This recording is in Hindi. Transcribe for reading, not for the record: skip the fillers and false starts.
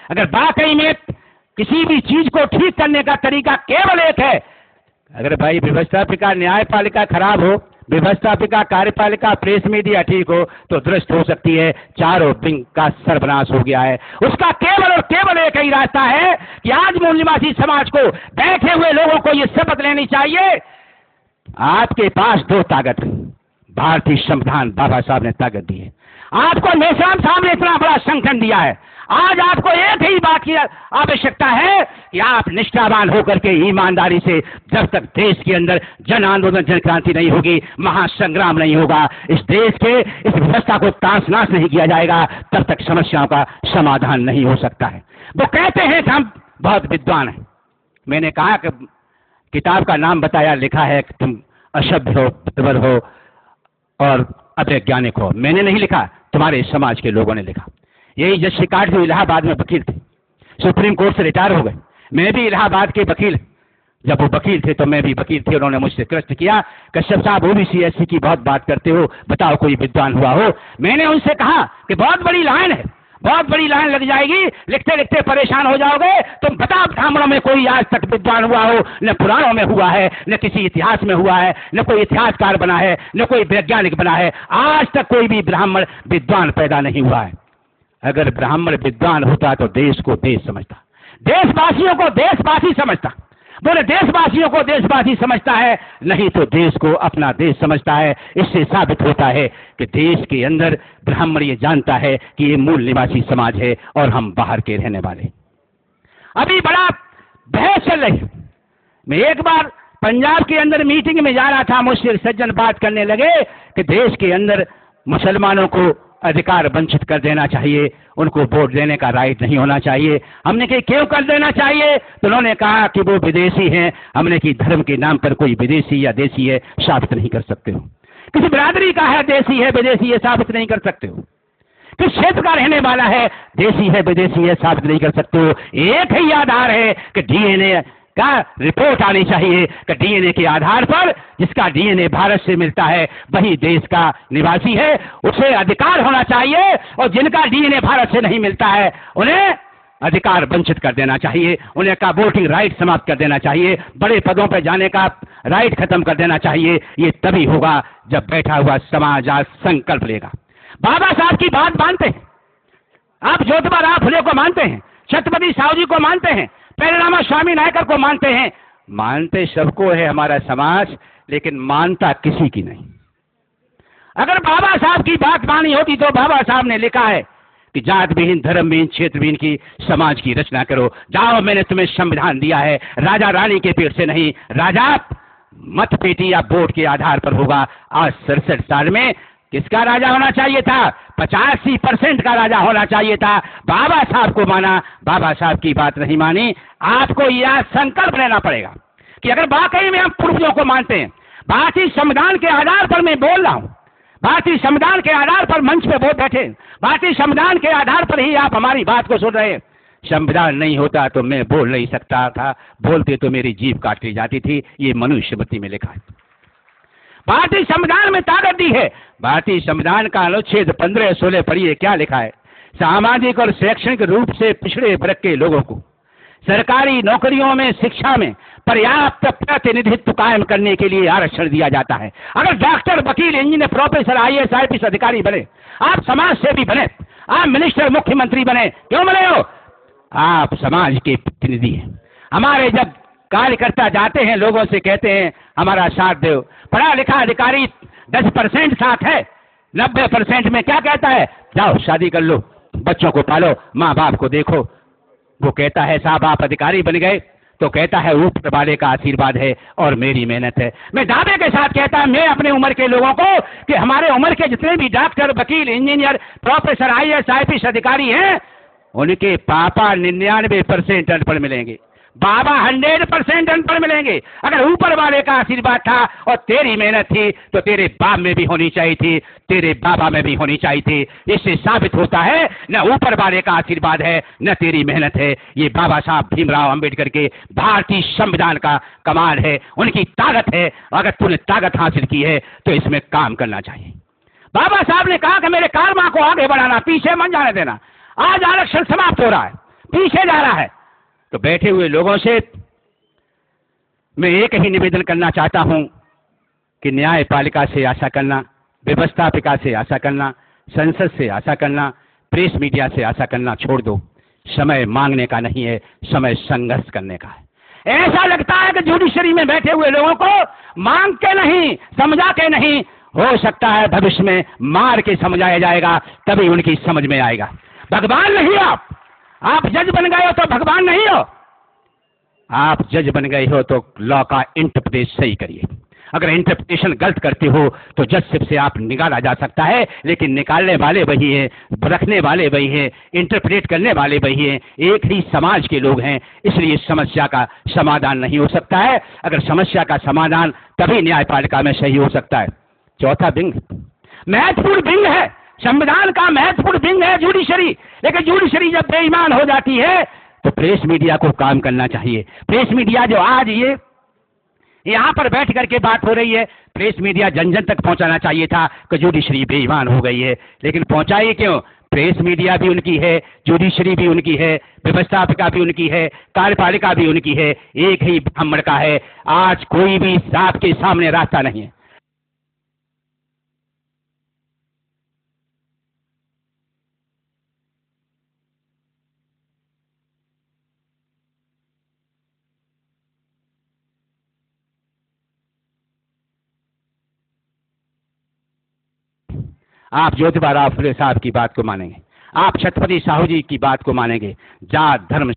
अगर वाकई में किसी भी चीज को ठीक करने का तरीका केवल एक है, अगर भाई व्यवस्थापिका न्यायपालिका खराब हो, व्यवस्थापिका कार्यपालिका प्रेस मीडिया ठीक हो, तो दृष्ट हो सकती है चारों विंग का सर्वनाश हो गया है। उसका केवल और केवल एक ही रास्ता है कि आज मूल निवासी समाज को, बैठे हुए लोगों को यह शपथ लेनी चाहिए, आपके पास दो ताकत, भारतीय संविधान बाबा साहब ने ताकत दी है, आपको मेश्राम साहब ने इतना बड़ा संगठन दिया है। आज आपको एक ही बात की आवश्यकता है कि आप निष्ठावान होकर के ईमानदारी से, जब तक देश के अंदर जन आंदोलन जन क्रांति नहीं होगी, महासंग्राम नहीं होगा, इस देश के इस व्यवस्था को ताश नाश नहीं किया जाएगा, तब तक समस्याओं का समाधान नहीं हो सकता है। वो कहते हैं कि हम बहुत विद्वान हैं। मैंने कहा कि किताब का नाम बताया, लिखा है कि तुम अशुद्ध हो, प्रवर हो और अवैज्ञानिक हो। मैंने नहीं लिखा, तुम्हारे समाज के लोगों ने लिखा। यही जज शिकार्ड जो इलाहाबाद में वकील थे, सुप्रीम कोर्ट से रिटायर हो गए, मैं भी इलाहाबाद के वकील, जब वो वकील थे तो मैं भी वकील थे। उन्होंने मुझसे प्रश्न किया, कश्यप साहब ओबीसी एससी की बहुत बात करते हो, बताओ कोई विद्वान हुआ हो। मैंने उनसे कहा कि बहुत बड़ी लाइन है, बहुत बड़ी लाइन लग जाएगी, लिखते लिखते परेशान हो जाओगे। तुम बताओ ब्राह्मणों में कोई आज तक विद्वान हुआ हो? न पुराणों में हुआ है, न किसी इतिहास में हुआ है, न कोई इतिहासकार बना है, न कोई वैज्ञानिक बना है। आज तक कोई भी ब्राह्मण विद्वान पैदा नहीं हुआ है। अगर ब्राह्मण विद्वान होता तो देश को देश समझता, देशवासियों को देशवासी समझता। बोले देशवासियों को देशवासी समझता है, नहीं तो देश को अपना देश समझता है। इससे साबित होता है कि देश के अंदर ब्राह्मण ये जानता है कि ये मूल निवासी समाज है और हम बाहर के रहने वाले। अभी बड़ा बहस चल रही है। मैं एक बार पंजाब के अंदर मीटिंग में जा रहा था, मुझसे सज्जन बात करने लगे कि देश के अंदर मुसलमानों को अधिकार वंचित कर देना चाहिए, उनको वोट देने का राइट नहीं होना चाहिए। हमने कहा क्यों कर देना चाहिए? तो उन्होंने कहा कि वो विदेशी हैं। हमने कि धर्म के नाम पर कोई विदेशी या देशी है साबित नहीं कर सकते हो। किसी बिरादरी का है देशी है विदेशी है साबित नहीं कर सकते हो। किस क्षेत्र का रहने वाला है देशी है विदेशी है साबित नहीं कर सकते हो। एक ही आधार है कि डीएनए का रिपोर्ट आनी चाहिए कि डीएनए के आधार पर जिसका डीएनए भारत से मिलता है वही देश का निवासी है, उसे अधिकार होना चाहिए। और जिनका डीएनए भारत से नहीं मिलता है उन्हें अधिकार वंचित कर देना चाहिए, उन्हें का वोटिंग राइट समाप्त कर देना चाहिए, बड़े पदों पर जाने का राइट खत्म कर देना चाहिए। ये तभी होगा जब बैठा हुआ समाज आज संकल्प लेगा। बाबा साहब की बात मानते हैं आप, ज्योतिबा राव फुले को मानते हैं, छत्रपति साहू जी को मानते हैं, पेरेरामा स्वामी नायकर को मानते हैं। मानते सबको है हमारा समाज, लेकिन मानता किसी की नहीं। अगर बाबा साहब की बात मानी होती तो बाबा साहब ने लिखा है कि जात विहीन धर्म विहीन क्षेत्र विहीन की समाज की रचना करो। जाओ मैंने तुम्हें संविधान दिया है, राजा रानी के पेट से नहीं, राजा मत पेटी या वोट के आधार पर होगा। आज 67 साल में किसका राजा होना चाहिए था? 85% का राजा होना चाहिए था। बाबा साहब को माना, बाबा साहब की बात नहीं मानी। आपको यह संकल्प लेना पड़ेगा कि अगर वाकई में हम पूर्वजों को मानते हैं, भारतीय संविधान के आधार पर मैं बोल रहा हूं, भारतीय संविधान के आधार पर मंच पे बहुत बैठे, भारतीय संविधान के आधार पर ही आप हमारी बात को सुन रहे हैं। संविधान नहीं होता तो मैं बोल नहीं सकता था, बोलते तो मेरी जीभ काट ली जाती थी। ये मनुस्मृति में लिखा है। भारतीय संविधान में ताकत दी है। भारतीय संविधान का अनुच्छेद 15-16 पढ़िए, क्या लिखा है? सामाजिक और शैक्षणिक रूप से पिछड़े वर्ग के लोगों को सरकारी नौकरियों में, शिक्षा में पर्याप्त प्रतिनिधित्व कायम करने के लिए आरक्षण दिया जाता है। अगर डॉक्टर, वकील, इंजीनियर, प्रोफेसर, आईएएस, आईपीएस अधिकारी बने, आप समाज सेवी बने, आप मिनिस्टर, मुख्यमंत्री बने, क्यों बने हो? आप समाज के प्रतिनिधि हैं। हमारे जब कार्यकर्ता जाते हैं, लोगों से कहते हैं हमारा साथ दो। पढ़ा लिखा अधिकारी 10% साथ है, 90% में क्या कहता है? जाओ शादी कर लो, बच्चों को पालो, माँ बाप को देखो। वो कहता है साहब आप अधिकारी बन गए, तो कहता है ऊपर वाले का आशीर्वाद है और मेरी मेहनत है। मैं दावे के साथ कहता मैं अपने उम्र के लोगों को कि हमारे उम्र के जितने भी डॉक्टर, वकील, इंजीनियर, प्रोफेसर, आईएएस, आईपीएस अधिकारी हैं, उनके पापा 99% अनपढ़ मिलेंगे, बाबा 100% अनपढ़ मिलेंगे। अगर ऊपर वाले का आशीर्वाद था और तेरी मेहनत थी तो तेरे बाप में भी होनी चाहिए थी, तेरे बाबा में भी होनी चाहिए थी। इससे साबित होता है न ऊपर वाले का आशीर्वाद है न तेरी मेहनत है। ये बाबा साहब भीमराव अंबेडकर के भारतीय संविधान का कमाल है, उनकी ताकत है। अगर तूने ताकत हासिल की है तो इसमें काम करना चाहिए। बाबा साहब ने कहा कि मेरे कारवां को आगे बढ़ाना, पीछे मत जाने देना। आज आरक्षण समाप्त हो रहा है, पीछे जा रहा है। तो बैठे हुए लोगों से मैं एक ही निवेदन करना चाहता हूं कि न्यायपालिका से आशा करना, व्यवस्थापिका से आशा करना, संसद से आशा करना, प्रेस मीडिया से आशा करना छोड़ दो। समय मांगने का नहीं है, समय संघर्ष करने का है। ऐसा लगता है कि जुडिशरी में बैठे हुए लोगों को मांग के नहीं, समझा के नहीं, हो सकता है भविष्य में मार के समझाया जाएगा, तभी उनकी समझ में आएगा। भगवान नहीं हो आप जज बन गए हो तो भगवान नहीं हो। आप जज बन गए हो तो लॉ का इंटरप्रिटेशन सही करिए। अगर इंटरप्रिटेशन गलत करते हो तो जजशिप से आप निकाला जा सकता है, लेकिन निकालने वाले वही हैं, रखने वाले वही हैं, इंटरप्रेट करने वाले वही हैं, एक ही समाज के लोग हैं। इसलिए समस्या का समाधान नहीं हो सकता है। अगर समस्या का समाधान तभी न्यायपालिका में सही हो सकता है। चौथा विंग महत्वपूर्ण विंग है, संविधान का महत्वपूर्ण विंग है जुडिशरी। लेकिन जुडिशरी जब बेईमान हो जाती है तो प्रेस मीडिया को काम करना चाहिए। प्रेस मीडिया जो आज ये यहां पर बैठ करके बात हो रही है, प्रेस मीडिया जन जन तक पहुंचाना चाहिए था कि जुडिशरी बेईमान हो गई है। लेकिन पहुंचाई क्यों? प्रेस मीडिया भी उनकी है, जुडिशरी भी उनकी है, व्यवस्थापिका भी उनकी है, कार्यपालिका भी उनकी है। एक ही ब्राह्मण का है। आज कोई भी सांप के सामने रास्ता नहीं है। आप ज्योतिबा राव फुले साहब की बात को मानेंगे, आप छत्रपति साहू जी की बात को मानेंगे, जात धर्म